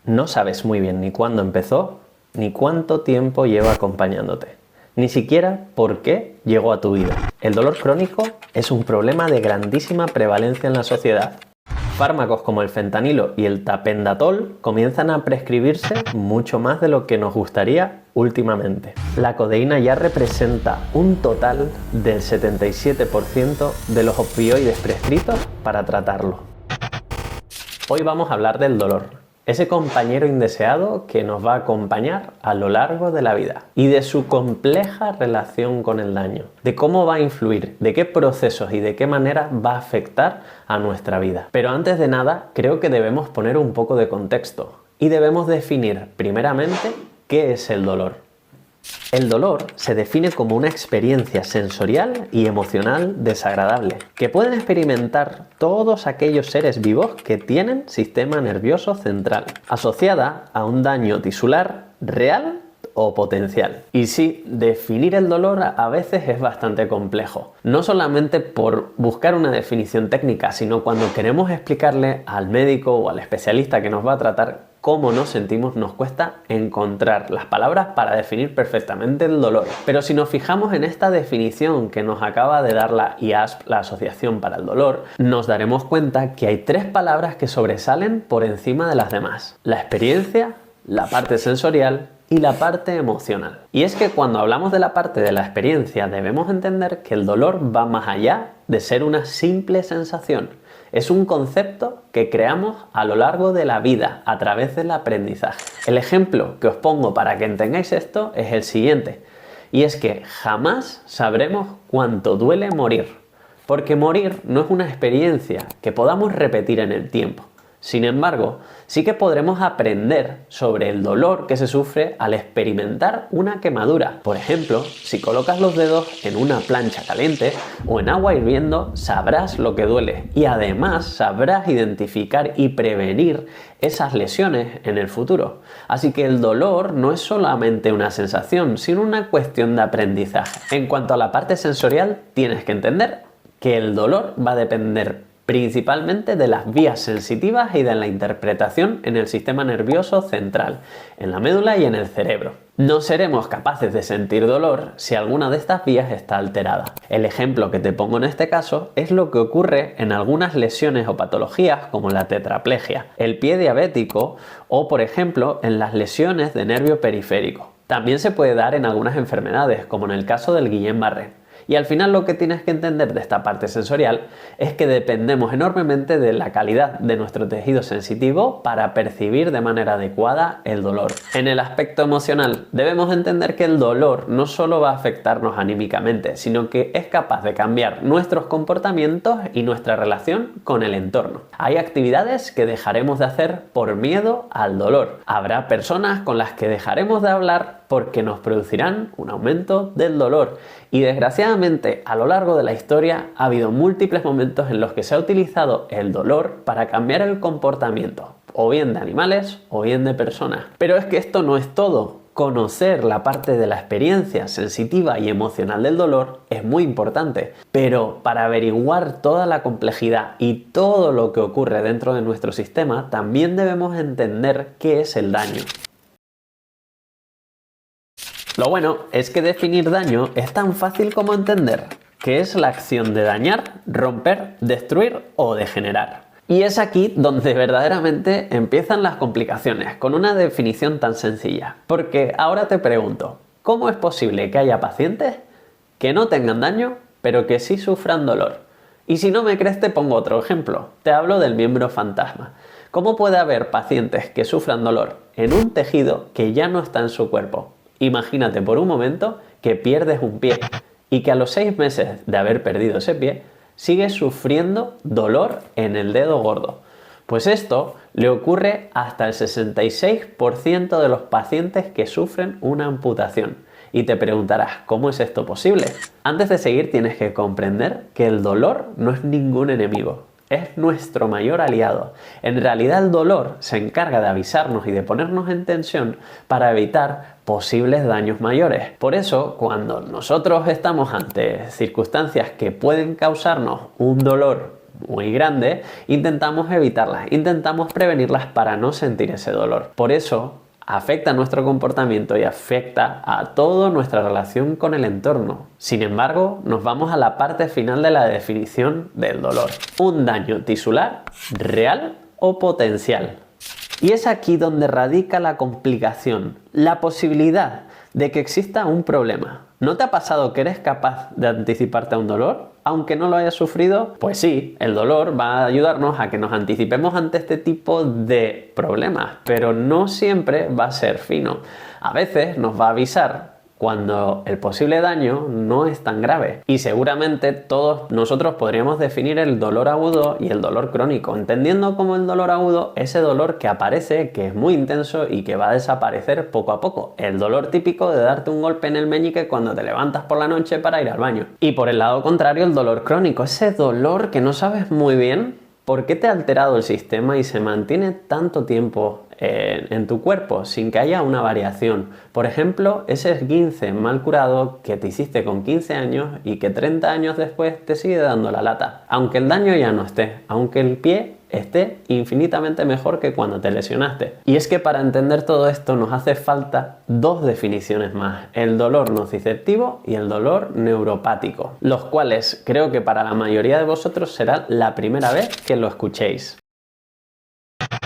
No sabes muy bien ni cuándo empezó, ni cuánto tiempo lleva acompañándote, ni siquiera por qué llegó a tu vida. El dolor crónico es un problema de grandísima prevalencia en la sociedad. Fármacos como el fentanilo y el tapendatol comienzan a prescribirse mucho más de lo que nos gustaría últimamente. La codeína ya representa un total del 77% de los opioides prescritos para tratarlo. Hoy vamos a hablar del dolor, ese compañero indeseado que nos va a acompañar a lo largo de la vida y de su compleja relación con el daño, de cómo va a influir, de qué procesos y de qué manera va a afectar a nuestra vida. Pero antes de nada, creo que debemos poner un poco de contexto y debemos definir primeramente qué es el dolor. El dolor se define como una experiencia sensorial y emocional desagradable que pueden experimentar todos aquellos seres vivos que tienen sistema nervioso central, asociada a un daño tisular real o potencial. Y sí, definir el dolor a veces es bastante complejo. No solamente por buscar una definición técnica, sino cuando queremos explicarle al médico o al especialista que nos va a tratar cómo nos sentimos, nos cuesta encontrar las palabras para definir perfectamente el dolor. Pero si nos fijamos en esta definición que nos acaba de dar la IASP, la Asociación para el Dolor, nos daremos cuenta que hay tres palabras que sobresalen por encima de las demás: la experiencia, la parte sensorial y la parte emocional. Y es que cuando hablamos de la parte de la experiencia debemos entender que el dolor va más allá de ser una simple sensación. Es un concepto que creamos a lo largo de la vida a través del aprendizaje. El ejemplo que os pongo para que entendáis esto es el siguiente, y es que jamás sabremos cuánto duele morir, porque morir no es una experiencia que podamos repetir en el tiempo. Sin embargo, sí que podremos aprender sobre el dolor que se sufre al experimentar una quemadura. Por ejemplo, si colocas los dedos en una plancha caliente o en agua hirviendo, sabrás lo que duele y además sabrás identificar y prevenir esas lesiones en el futuro. Así que el dolor no es solamente una sensación, sino una cuestión de aprendizaje. En cuanto a la parte sensorial, tienes que entender que el dolor va a depender principalmente de las vías sensitivas y de la interpretación en el sistema nervioso central, en la médula y en el cerebro. No seremos capaces de sentir dolor si alguna de estas vías está alterada. El ejemplo que te pongo en este caso es lo que ocurre en algunas lesiones o patologías como la tetraplegia, el pie diabético o, por ejemplo, en las lesiones de nervio periférico. También se puede dar en algunas enfermedades, como en el caso del Guillain-Barré. Y al final lo que tienes que entender de esta parte sensorial es que dependemos enormemente de la calidad de nuestro tejido sensitivo para percibir de manera adecuada el dolor. En el aspecto emocional debemos entender que el dolor no solo va a afectarnos anímicamente, sino que es capaz de cambiar nuestros comportamientos y nuestra relación con el entorno. Hay actividades que dejaremos de hacer por miedo al dolor. Habrá personas con las que dejaremos de hablar porque nos producirán un aumento del dolor. Y desgraciadamente, a lo largo de la historia ha habido múltiples momentos en los que se ha utilizado el dolor para cambiar el comportamiento, o bien de animales o bien de personas. Pero es que esto no es todo. Conocer la parte de la experiencia sensitiva y emocional del dolor es muy importante, pero para averiguar toda la complejidad y todo lo que ocurre dentro de nuestro sistema, también debemos entender qué es el daño. Lo bueno es que definir daño es tan fácil como entender que es la acción de dañar, romper, destruir o degenerar. Y es aquí donde verdaderamente empiezan las complicaciones, con una definición tan sencilla. Porque ahora te pregunto, ¿cómo es posible que haya pacientes que no tengan daño, pero que sí sufran dolor? Y si no me crees, te pongo otro ejemplo. Te hablo del miembro fantasma. ¿Cómo puede haber pacientes que sufran dolor en un tejido que ya no está en su cuerpo? Imagínate por un momento que pierdes un pie y que a los 6 meses de haber perdido ese pie sigues sufriendo dolor en el dedo gordo. Pues esto le ocurre hasta el 66% de los pacientes que sufren una amputación. Y te preguntarás, ¿cómo es esto posible? Antes de seguir tienes que comprender que el dolor no es ningún enemigo. Es nuestro mayor aliado. En realidad el dolor se encarga de avisarnos y de ponernos en tensión para evitar posibles daños mayores. Por eso, cuando nosotros estamos ante circunstancias que pueden causarnos un dolor muy grandes, intentamos evitarlas, intentamos prevenirlas para no sentir ese dolor. Por eso afecta a nuestro comportamiento y afecta a toda nuestra relación con el entorno. Sin embargo, nos vamos a la parte final de la definición del dolor. Un daño tisular real o potencial. Y es aquí donde radica la complicación, la posibilidad de que exista un problema. ¿No te ha pasado que eres capaz de anticiparte a un dolor, aunque no lo hayas sufrido? Pues sí, el dolor va a ayudarnos a que nos anticipemos ante este tipo de problemas, pero no siempre va a ser fino. A veces nos va a avisar cuando el posible daño no es tan grave. Y seguramente todos nosotros podríamos definir el dolor agudo y el dolor crónico, entendiendo como el dolor agudo ese dolor que aparece, que es muy intenso y que va a desaparecer poco a poco. El dolor típico de darte un golpe en el meñique cuando te levantas por la noche para ir al baño. Y por el lado contrario, el dolor crónico, ese dolor que no sabes muy bien por qué te ha alterado el sistema y se mantiene tanto tiempo en tu cuerpo sin que haya una variación. Por ejemplo, ese esguince mal curado que te hiciste con 15 años y que 30 años después te sigue dando la lata. Aunque el daño ya no esté, aunque el pie esté infinitamente mejor que cuando te lesionaste. Y es que para entender todo esto nos hace falta dos definiciones más: el dolor nociceptivo y el dolor neuropático, los cuales creo que para la mayoría de vosotros será la primera vez que lo escuchéis.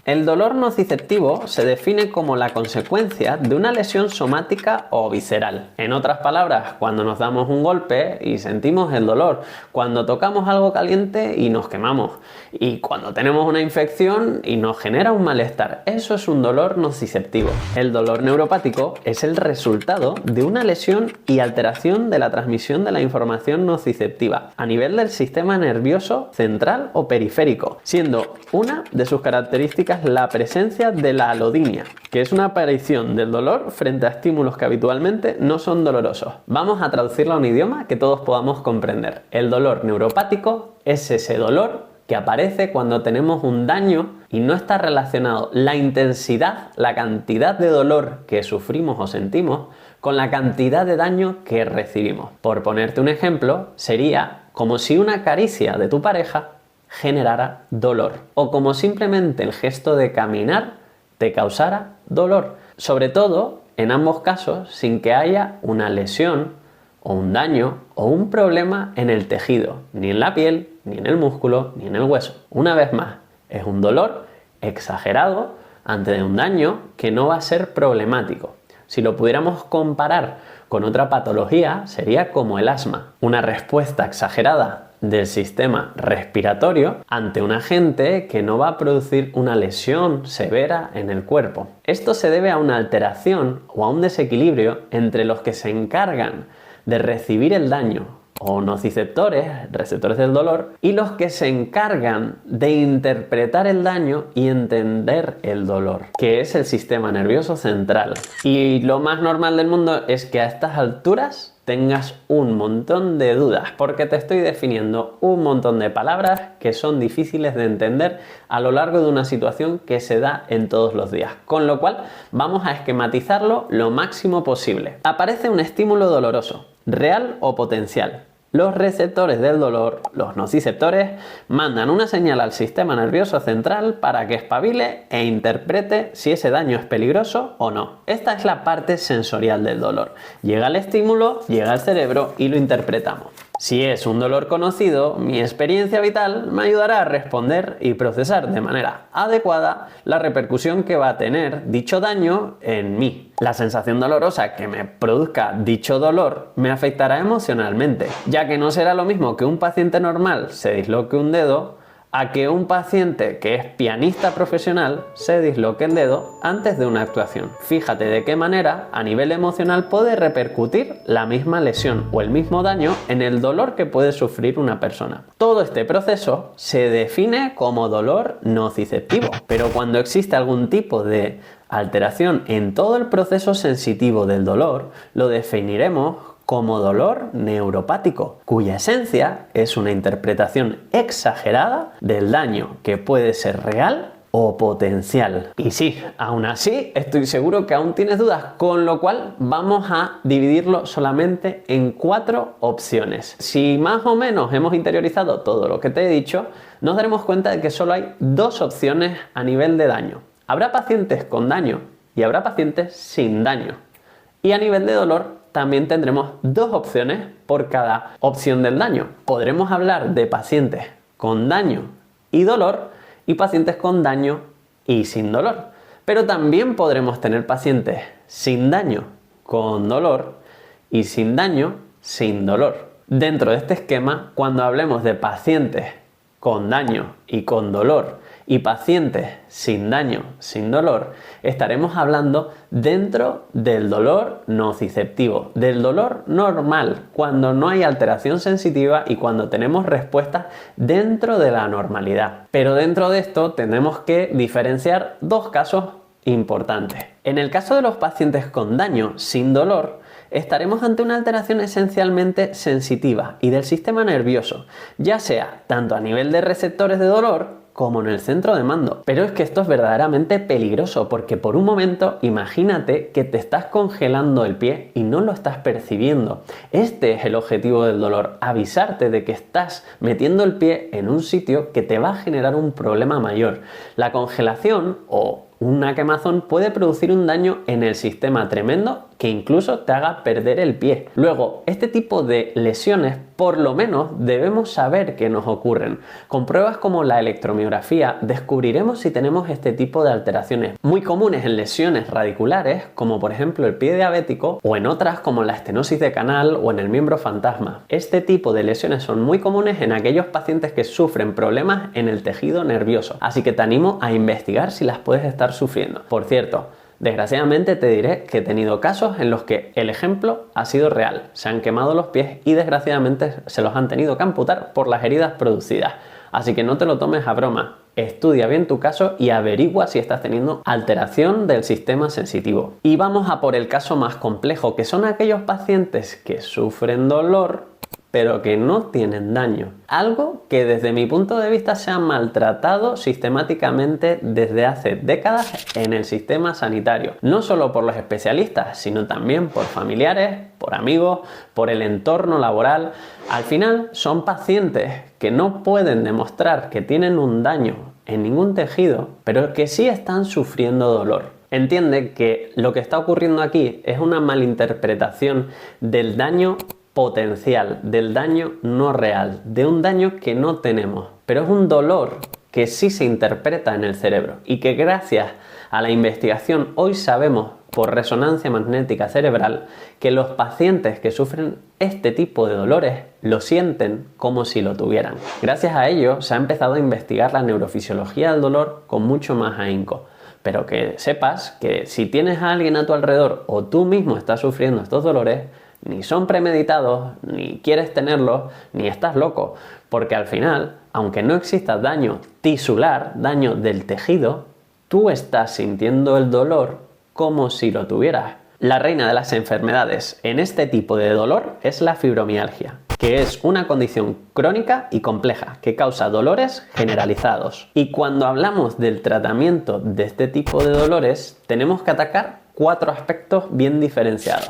El dolor nociceptivo se define como la consecuencia de una lesión somática o visceral. En otras palabras, cuando nos damos un golpe y sentimos el dolor, cuando tocamos algo caliente y nos quemamos, y cuando tenemos una infección y nos genera un malestar. Eso es un dolor nociceptivo. El dolor neuropático es el resultado de una lesión y alteración de la transmisión de la información nociceptiva a nivel del sistema nervioso central o periférico, siendo una de sus características la presencia de la alodinia, que es una aparición del dolor frente a estímulos que habitualmente no son dolorosos. Vamos a traducirlo a un idioma que todos podamos comprender. El dolor neuropático es ese dolor que aparece cuando tenemos un daño y no está relacionado la intensidad, la cantidad de dolor que sufrimos o sentimos con la cantidad de daño que recibimos. Por ponerte un ejemplo, sería como si una caricia de tu pareja generara dolor, o como simplemente el gesto de caminar te causara dolor, sobre todo en ambos casos sin que haya una lesión o un daño o un problema en el tejido, ni en la piel, ni en el músculo, ni en el hueso. Una vez más, es un dolor exagerado ante un daño que no va a ser problemático. Si lo pudiéramos comparar con otra patología, sería como el asma, una respuesta exagerada del sistema respiratorio ante un agente que no va a producir una lesión severa en el cuerpo. Esto se debe a una alteración o a un desequilibrio entre los que se encargan de recibir el daño, o nociceptores, receptores del dolor, y los que se encargan de interpretar el daño y entender el dolor, que es el sistema nervioso central. Y lo más normal del mundo es que a estas alturas tengas un montón de dudas, porque te estoy definiendo un montón de palabras que son difíciles de entender a lo largo de una situación que se da en todos los días. Con lo cual, vamos a esquematizarlo lo máximo posible. Aparece un estímulo doloroso, real o potencial. Los receptores del dolor, los nociceptores, mandan una señal al sistema nervioso central para que espabile e interprete si ese daño es peligroso o no. Esta es la parte sensorial del dolor. Llega el estímulo, llega al cerebro y lo interpretamos. Si es un dolor conocido, mi experiencia vital me ayudará a responder y procesar de manera adecuada la repercusión que va a tener dicho daño en mí. La sensación dolorosa que me produzca dicho dolor me afectará emocionalmente, ya que no será lo mismo que un paciente normal se disloque un dedo a que un paciente que es pianista profesional se disloque el dedo antes de una actuación. Fíjate de qué manera a nivel emocional puede repercutir la misma lesión o el mismo daño en el dolor que puede sufrir una persona. Todo este proceso se define como dolor nociceptivo, pero cuando existe algún tipo de alteración en todo el proceso sensitivo del dolor, lo definiremos como dolor neuropático, cuya esencia es una interpretación exagerada del daño que puede ser real o potencial. Y sí, aún así estoy seguro que aún tienes dudas, con lo cual vamos a dividirlo solamente en 4 opciones. Si más o menos hemos interiorizado todo lo que te he dicho, nos daremos cuenta de que solo hay 2 opciones a nivel de daño. Habrá pacientes con daño y habrá pacientes sin daño. Y a nivel de dolor también tendremos 2 opciones por cada opción del daño. Podremos hablar de pacientes con daño y dolor y pacientes con daño y sin dolor. Pero también podremos tener pacientes sin daño con dolor y sin daño sin dolor. Dentro de este esquema, cuando hablemos de pacientes con daño y con dolor y pacientes sin daño, sin dolor, estaremos hablando dentro del dolor nociceptivo, del dolor normal, cuando no hay alteración sensitiva y cuando tenemos respuestas dentro de la normalidad. Pero dentro de esto tenemos que diferenciar 2 casos importantes. En el caso de los pacientes con daño sin dolor, estaremos ante una alteración esencialmente sensitiva y del sistema nervioso, ya sea tanto a nivel de receptores de dolor como en el centro de mando. Pero es que esto es verdaderamente peligroso porque por un momento imagínate que te estás congelando el pie y no lo estás percibiendo. Este es el objetivo del dolor, avisarte de que estás metiendo el pie en un sitio que te va a generar un problema mayor. La congelación o una quemazón puede producir un daño en el sistema tremendo que incluso te haga perder el pie. Luego, este tipo de lesiones por lo menos debemos saber que nos ocurren. Con pruebas como la electromiografía descubriremos si tenemos este tipo de alteraciones muy comunes en lesiones radiculares, como por ejemplo el pie diabético, o en otras como la estenosis de canal o en el miembro fantasma. Este tipo de lesiones son muy comunes en aquellos pacientes que sufren problemas en el tejido nervioso, así que te animo a investigar si las puedes estar sufriendo. Por cierto, desgraciadamente te diré que he tenido casos en los que el ejemplo ha sido real. Se han quemado los pies y desgraciadamente se los han tenido que amputar por las heridas producidas. Así que no te lo tomes a broma. Estudia bien tu caso y averigua si estás teniendo alteración del sistema sensitivo. Y vamos a por el caso más complejo, que son aquellos pacientes que sufren dolor pero que no tienen daño. Algo que desde mi punto de vista se ha maltratado sistemáticamente desde hace décadas en el sistema sanitario. No solo por los especialistas, sino también por familiares, por amigos, por el entorno laboral. Al final son pacientes que no pueden demostrar que tienen un daño en ningún tejido, pero que sí están sufriendo dolor. Entiende que lo que está ocurriendo aquí es una malinterpretación del daño potencial, del daño no real, de un daño que no tenemos, pero es un dolor que sí se interpreta en el cerebro y que gracias a la investigación hoy sabemos por resonancia magnética cerebral que los pacientes que sufren este tipo de dolores lo sienten como si lo tuvieran. Gracias a ello se ha empezado a investigar la neurofisiología del dolor con mucho más ahínco. Pero que sepas que si tienes a alguien a tu alrededor o tú mismo estás sufriendo estos dolores, ni son premeditados, ni quieres tenerlos, ni estás loco, porque al final, aunque no exista daño tisular, daño del tejido, tú estás sintiendo el dolor como si lo tuvieras. La reina de las enfermedades en este tipo de dolor es la fibromialgia, que es una condición crónica y compleja que causa dolores generalizados. Y cuando hablamos del tratamiento de este tipo de dolores, tenemos que atacar 4 aspectos bien diferenciados.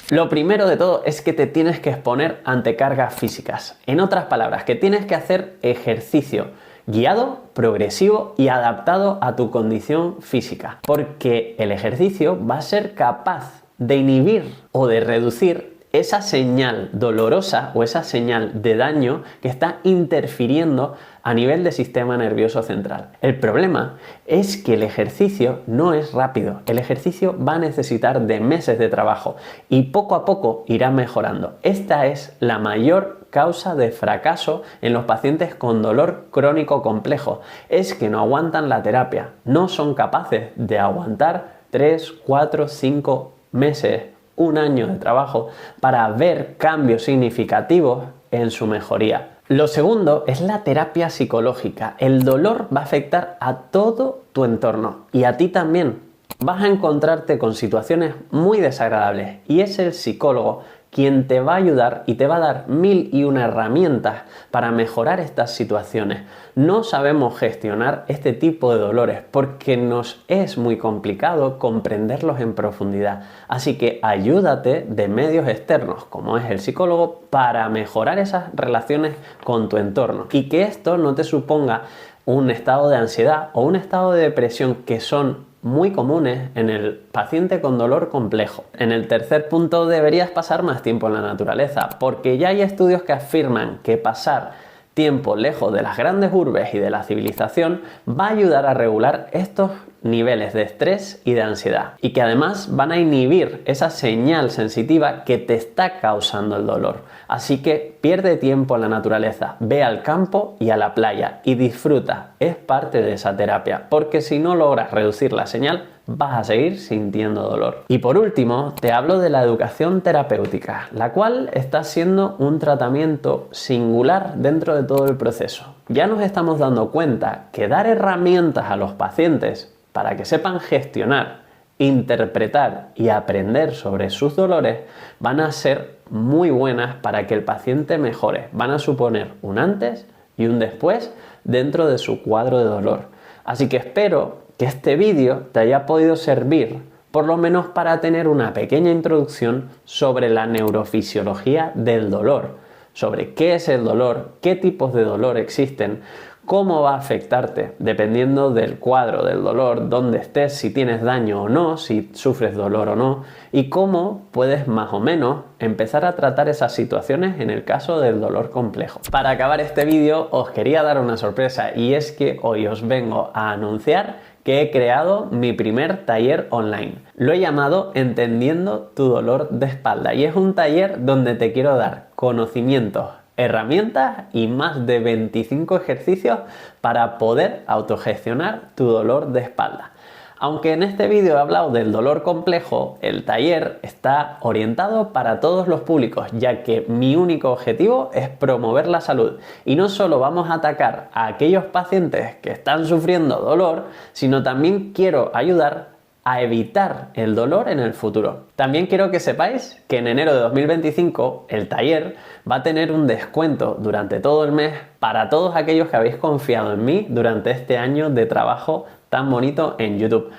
Lo primero de todo es que te tienes que exponer ante cargas físicas. En otras palabras, que tienes que hacer ejercicio guiado, progresivo y adaptado a tu condición física. Porque el ejercicio va a ser capaz de inhibir o de reducir esa señal dolorosa o esa señal de daño que está interfiriendo a nivel del sistema nervioso central. El problema es que el ejercicio no es rápido. El ejercicio va a necesitar de meses de trabajo y poco a poco irá mejorando. Esta es la mayor causa de fracaso en los pacientes con dolor crónico complejo. Es que no aguantan la terapia. No son capaces de aguantar 3, 4, 5 meses, un año de trabajo para ver cambios significativos en su mejoría. Lo segundo es la terapia psicológica. El dolor va a afectar a todo tu entorno y a ti también. Vas a encontrarte con situaciones muy desagradables y es el psicólogo quien te va a ayudar y te va a dar 1001 herramientas para mejorar estas situaciones. No sabemos gestionar este tipo de dolores porque nos es muy complicado comprenderlos en profundidad. Así que ayúdate de medios externos, como es el psicólogo, para mejorar esas relaciones con tu entorno y que esto no te suponga un estado de ansiedad o un estado de depresión que son muy comunes en el paciente con dolor complejo. En el tercer punto, deberías pasar más tiempo en la naturaleza, porque ya hay estudios que afirman que pasar tiempo lejos de las grandes urbes y de la civilización va a ayudar a regular estos niveles de estrés y de ansiedad, y que además van a inhibir esa señal sensitiva que te está causando el dolor. Así que pierde tiempo en la naturaleza, ve al campo y a la playa y disfruta, es parte de esa terapia, porque si no logras reducir la señal, vas a seguir sintiendo dolor. Y por último, te hablo de la educación terapéutica, la cual está siendo un tratamiento singular dentro de todo el proceso. Ya nos estamos dando cuenta que dar herramientas a los pacientes para que sepan gestionar, interpretar y aprender sobre sus dolores van a ser muy buenas para que el paciente mejore. Van a suponer un antes y un después dentro de su cuadro de dolor. Así que espero que este vídeo te haya podido servir, por lo menos para tener una pequeña introducción sobre la neurofisiología del dolor, sobre qué es el dolor, qué tipos de dolor existen, cómo va a afectarte dependiendo del cuadro del dolor, dónde estés, si tienes daño o no, si sufres dolor o no, y cómo puedes más o menos empezar a tratar esas situaciones en el caso del dolor complejo. Para acabar este vídeo os quería dar una sorpresa, y es que hoy os vengo a anunciar que he creado mi primer taller online. Lo he llamado Entendiendo tu dolor de espalda, y es un taller donde te quiero dar conocimientos, herramientas y más de 25 ejercicios para poder autogestionar tu dolor de espalda. Aunque en este vídeo he hablado del dolor complejo, el taller está orientado para todos los públicos, ya que mi único objetivo es promover la salud. Y no solo vamos a atacar a aquellos pacientes que están sufriendo dolor, sino también quiero ayudar a evitar el dolor en el futuro. También quiero que sepáis que en enero de 2025 el taller va a tener un descuento durante todo el mes para todos aquellos que habéis confiado en mí durante este año de trabajo tan bonito en YouTube.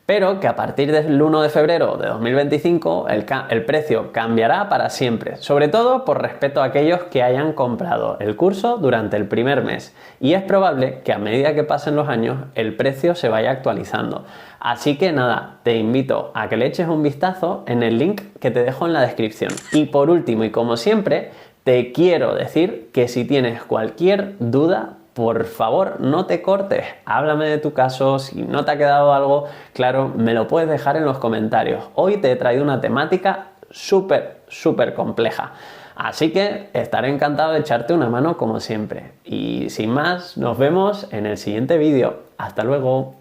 Pero que a partir del 1 de febrero de 2025 el precio cambiará para siempre, sobre todo por respeto a aquellos que hayan comprado el curso durante el primer mes. Y es probable que a medida que pasen los años el precio se vaya actualizando. Así que nada, te invito a que le eches un vistazo en el link que te dejo en la descripción. Y por último, y como siempre, te quiero decir que si tienes cualquier duda, por favor, no te cortes, háblame de tu caso, si no te ha quedado algo claro, me lo puedes dejar en los comentarios. Hoy te he traído una temática súper compleja, así que estaré encantado de echarte una mano como siempre. Y sin más, nos vemos en el siguiente vídeo. ¡Hasta luego!